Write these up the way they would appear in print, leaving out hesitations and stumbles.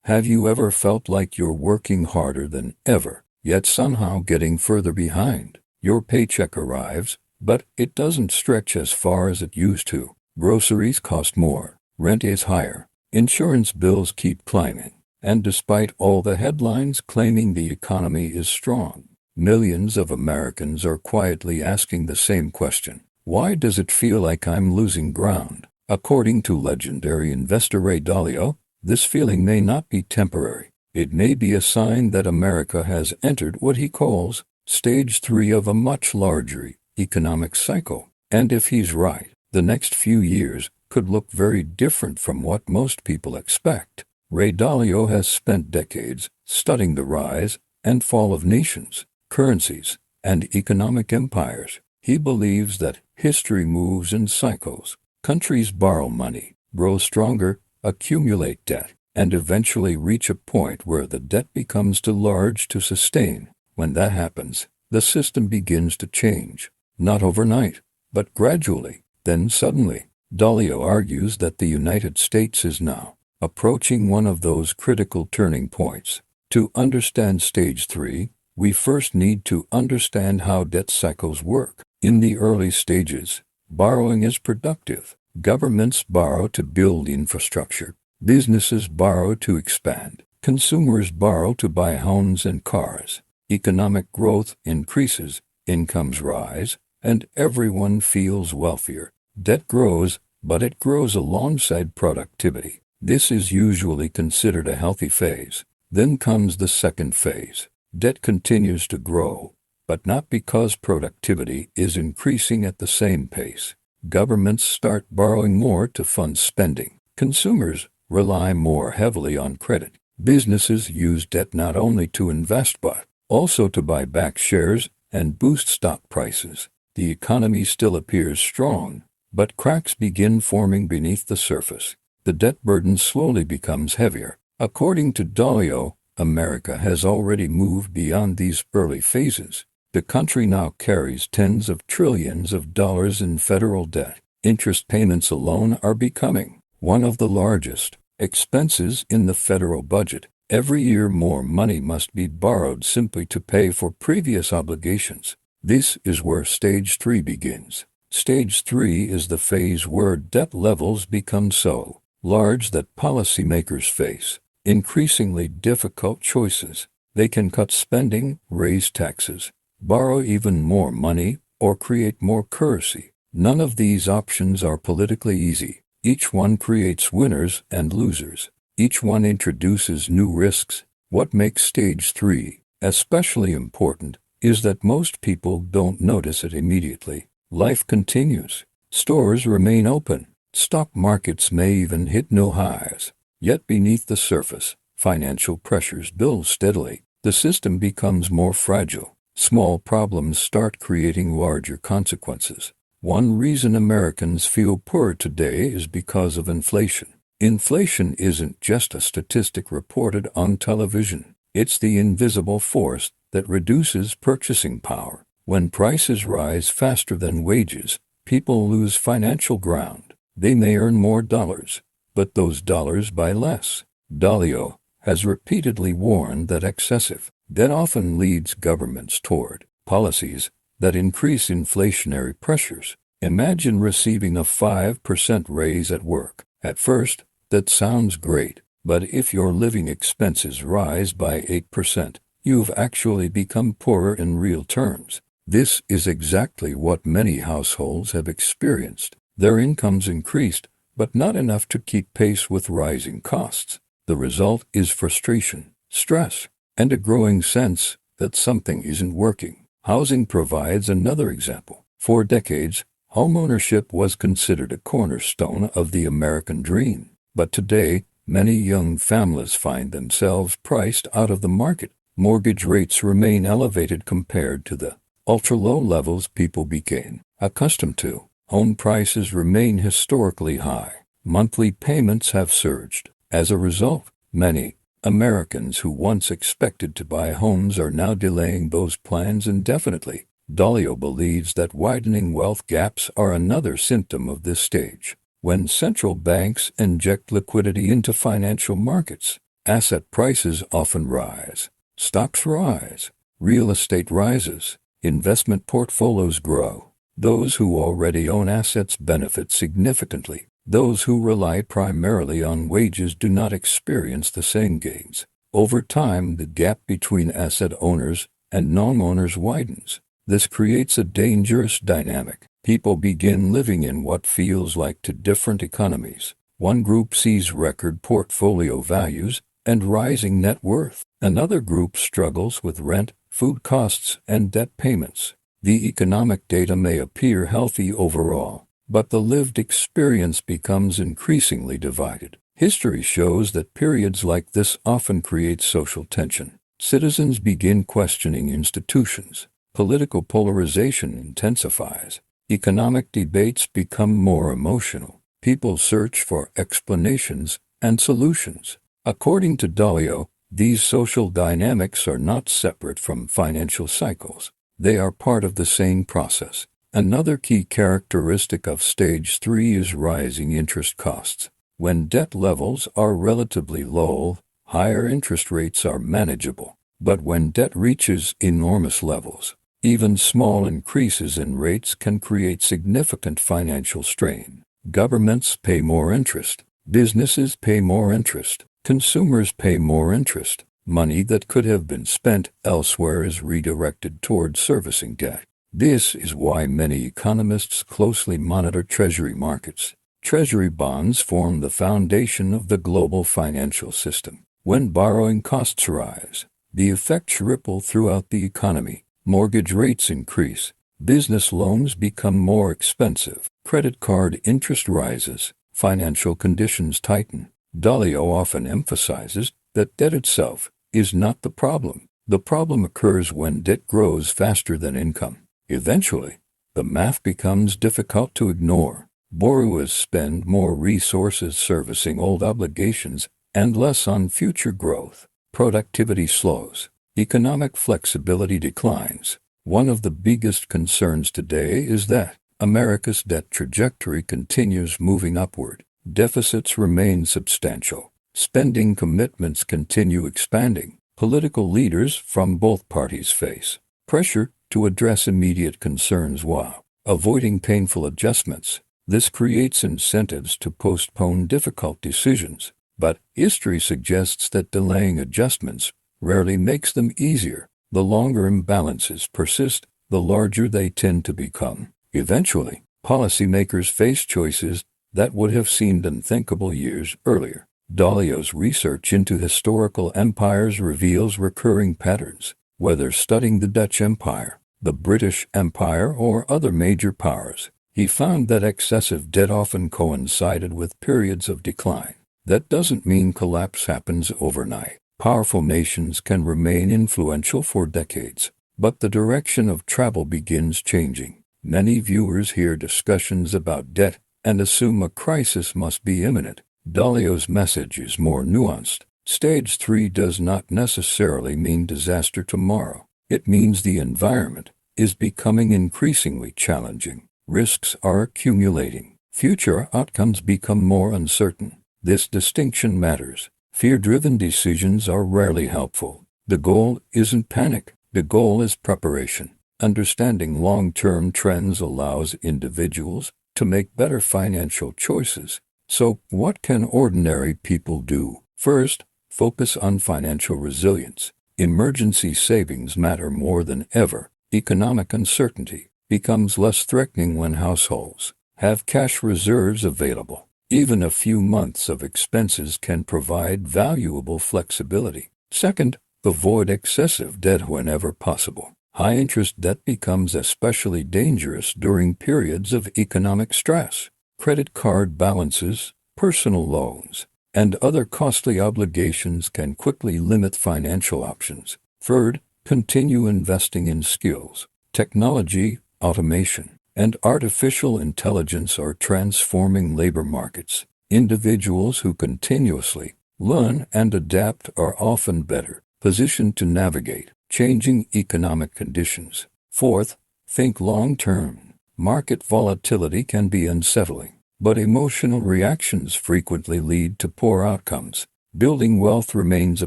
Have you ever felt like you're working harder than ever, yet somehow getting further behind? Your paycheck arrives, but it doesn't stretch as far as it used to. Groceries cost more, rent is higher, insurance bills keep climbing, and despite all the headlines claiming the economy is strong, millions of Americans are quietly asking the same question. Why does it feel like I'm losing ground? According to legendary investor Ray Dalio, this feeling may not be temporary. It may be a sign that America has entered what he calls stage 3 of a much larger economic cycle. And if he's right, the next few years could look very different from what most people expect. Ray Dalio has spent decades studying the rise and fall of nations, currencies, and economic empires. He believes that history moves in cycles. Countries borrow money, grow stronger, accumulate debt, and eventually reach a point where the debt becomes too large to sustain. When that happens, the system begins to change, not overnight, but gradually, then suddenly. Dalio argues that the United States is now approaching one of those critical turning points. To understand stage 3, we first need to understand how debt cycles work. In the early stages, borrowing is productive. Governments borrow to build infrastructure. Businesses borrow to expand. Consumers borrow to buy homes and cars. Economic growth increases, incomes rise, and everyone feels wealthier. Debt grows, but it grows alongside productivity. This is usually considered a healthy phase. Then comes the second phase. Debt continues to grow, but not because productivity is increasing at the same pace. Governments start borrowing more to fund spending. Consumers rely more heavily on credit. Businesses use debt not only to invest but also to buy back shares and boost stock prices. The economy still appears strong, but cracks begin forming beneath the surface. The debt burden slowly becomes heavier. According to Dalio, America has already moved beyond these early phases. The country now carries tens of trillions of dollars in federal debt. Interest payments alone are becoming one of the largest expenses in the federal budget. Every year more money must be borrowed simply to pay for previous obligations. This is where stage 3 begins. Stage 3 is the phase where debt levels become so large that policymakers face increasingly difficult choices. They can cut spending, raise taxes, borrow even more money, or create more currency. None of these options are politically easy. Each one creates winners and losers. Each one introduces new risks. What makes stage 3 especially important is that most people don't notice it immediately. Life continues. Stores remain open. Stock markets may even hit new highs. Yet beneath the surface, financial pressures build steadily. The system becomes more fragile. Small problems start creating larger consequences. One reason Americans feel poor today is because of inflation. Inflation isn't just a statistic reported on television. It's the invisible force that reduces purchasing power. When prices rise faster than wages, people lose financial ground. They may earn more dollars, but those dollars buy less. Dalio has repeatedly warned that excessive debt often leads governments toward policies that increase inflationary pressures. Imagine receiving a 5% raise at work. At first, that sounds great, but if your living expenses rise by 8%, you've actually become poorer in real terms. This is exactly what many households have experienced. Their incomes increased, but not enough to keep pace with rising costs. The result is frustration, stress, and a growing sense that something isn't working. Housing provides another example. For decades, homeownership was considered a cornerstone of the American dream. But today, many young families find themselves priced out of the market. Mortgage rates remain elevated compared to the ultra-low levels people became accustomed to. Home prices remain historically high. Monthly payments have surged. As a result, many Americans who once expected to buy homes are now delaying those plans indefinitely. Dalio believes that widening wealth gaps are another symptom of this stage. When central banks inject liquidity into financial markets, Asset prices often rise. Stocks rise. Real estate rises. Investment portfolios grow. Those who already own assets benefit significantly. Those who rely primarily on wages do not experience the same gains. Over time, the gap between asset owners and non-owners widens. This creates a dangerous dynamic. People begin living in what feels like two different economies. One group sees record portfolio values and rising net worth. Another group struggles with rent, food costs, and debt payments. The economic data may appear healthy overall, but the lived experience becomes increasingly divided. History shows that periods like this often create social tension. Citizens begin questioning institutions. Political polarization intensifies. Economic debates become more emotional. People search for explanations and solutions. According to Dalio, these social dynamics are not separate from financial cycles. They are part of the same process. Another key characteristic of Stage 3 is rising interest costs. When debt levels are relatively low, higher interest rates are manageable. But when debt reaches enormous levels, even small increases in rates can create significant financial strain. Governments pay more interest. Businesses pay more interest. Consumers pay more interest. Money that could have been spent elsewhere is redirected toward servicing debt. This is why many economists closely monitor treasury markets. Treasury bonds form the foundation of the global financial system. When borrowing costs rise, the effects ripple throughout the economy. Mortgage rates increase. Business loans become more expensive. Credit card interest rises. Financial conditions tighten. Dalio often emphasizes that debt itself is not the problem. The problem occurs when debt grows faster than income. Eventually, the math becomes difficult to ignore. Borrowers spend more resources servicing old obligations and less on future growth. Productivity slows. Economic flexibility declines. One of the biggest concerns today is that America's debt trajectory continues moving upward. Deficits remain substantial. Spending commitments continue expanding. Political leaders from both parties face pressure to address immediate concerns while avoiding painful adjustments. This creates incentives to postpone difficult decisions, but history suggests that delaying adjustments rarely makes them easier. The longer imbalances persist, the larger they tend to become. Eventually, policymakers face choices that would have seemed unthinkable years earlier. Dalio's research into historical empires reveals recurring patterns. Whether studying the Dutch Empire, the British Empire, or other major powers, he found that excessive debt often coincided with periods of decline. That doesn't mean collapse happens overnight. Powerful nations can remain influential for decades, but the direction of travel begins changing. Many viewers hear discussions about debt and assume a crisis must be imminent. Dalio's message is more nuanced. Stage 3 does not necessarily mean disaster tomorrow. It means the environment is becoming increasingly challenging. Risks are accumulating. Future outcomes become more uncertain. This distinction matters. Fear-driven decisions are rarely helpful. The goal isn't panic. The goal is preparation. Understanding long-term trends allows individuals to make better financial choices. So, what can ordinary people do? First, focus on financial resilience. Emergency savings matter more than ever. Economic uncertainty becomes less threatening when households have cash reserves available. Even a few months of expenses can provide valuable flexibility. Second, avoid excessive debt whenever possible. High-interest debt becomes especially dangerous during periods of economic stress. Credit card balances, personal loans, and other costly obligations can quickly limit financial options. Third, continue investing in skills. Technology, automation, and artificial intelligence are transforming labor markets. Individuals who continuously learn and adapt are often better positioned to navigate changing economic conditions. Fourth, think long-term. Market volatility can be unsettling, but emotional reactions frequently lead to poor outcomes. Building wealth remains a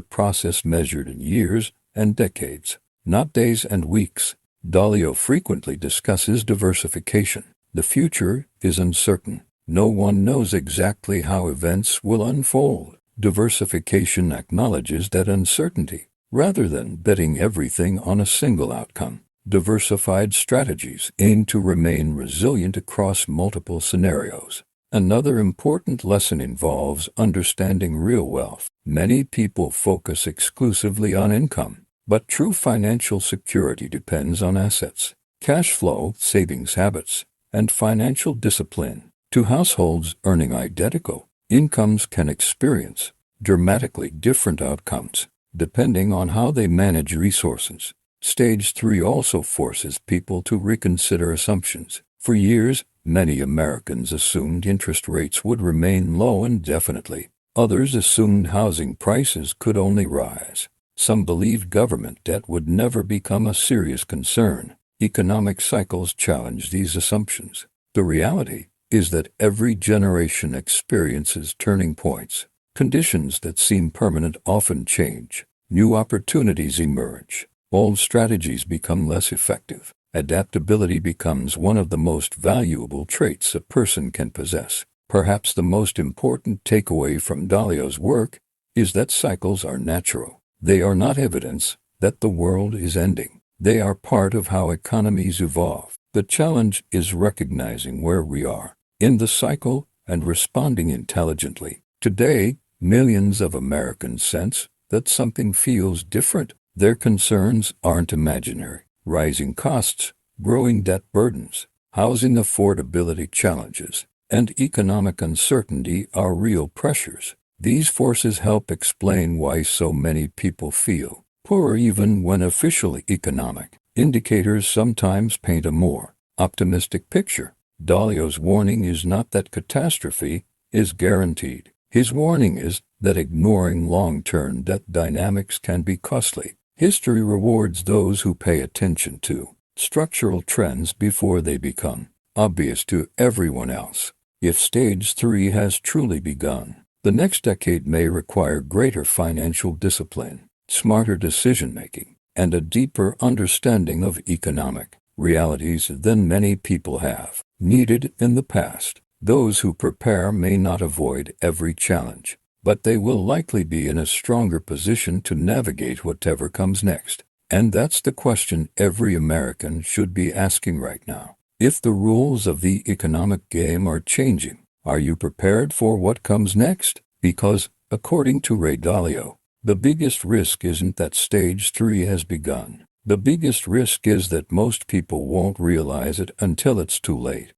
process measured in years and decades, not days and weeks. Dalio frequently discusses diversification. The future is uncertain. No one knows exactly how events will unfold. Diversification acknowledges that uncertainty, rather than betting everything on a single outcome. Diversified strategies aim to remain resilient across multiple scenarios. Another important lesson involves understanding real wealth. Many people focus exclusively on income, but true financial security depends on assets, cash flow, savings habits, and financial discipline. Two households earning identical incomes can experience dramatically different outcomes, depending on how they manage resources. Stage 3 also forces people to reconsider assumptions. For years, many Americans assumed interest rates would remain low indefinitely. Others assumed housing prices could only rise. Some believed government debt would never become a serious concern. Economic cycles challenge these assumptions. The reality is that every generation experiences turning points. Conditions that seem permanent often change. New opportunities emerge. Old strategies become less effective. Adaptability becomes one of the most valuable traits a person can possess. Perhaps the most important takeaway from Dalio's work is that cycles are natural. They are not evidence that the world is ending. They are part of how economies evolve. The challenge is recognizing where we are in the cycle and responding intelligently. Today, millions of Americans sense that something feels different. Their concerns aren't imaginary. Rising costs, growing debt burdens, housing affordability challenges, and economic uncertainty are real pressures. These forces help explain why so many people feel poor even when officially economic. Indicators sometimes paint a more optimistic picture. Dalio's warning is not that catastrophe is guaranteed. His warning is that ignoring long-term debt dynamics can be costly. History rewards those who pay attention to structural trends before they become obvious to everyone else. If Stage 3 has truly begun, the next decade may require greater financial discipline, smarter decision-making, and a deeper understanding of economic realities than many people have needed in the past. Those who prepare may not avoid every challenge, but they will likely be in a stronger position to navigate whatever comes next. And that's the question every American should be asking right now. If the rules of the economic game are changing, are you prepared for what comes next? Because, according to Ray Dalio, the biggest risk isn't that Stage 3 has begun. The biggest risk is that most people won't realize it until it's too late.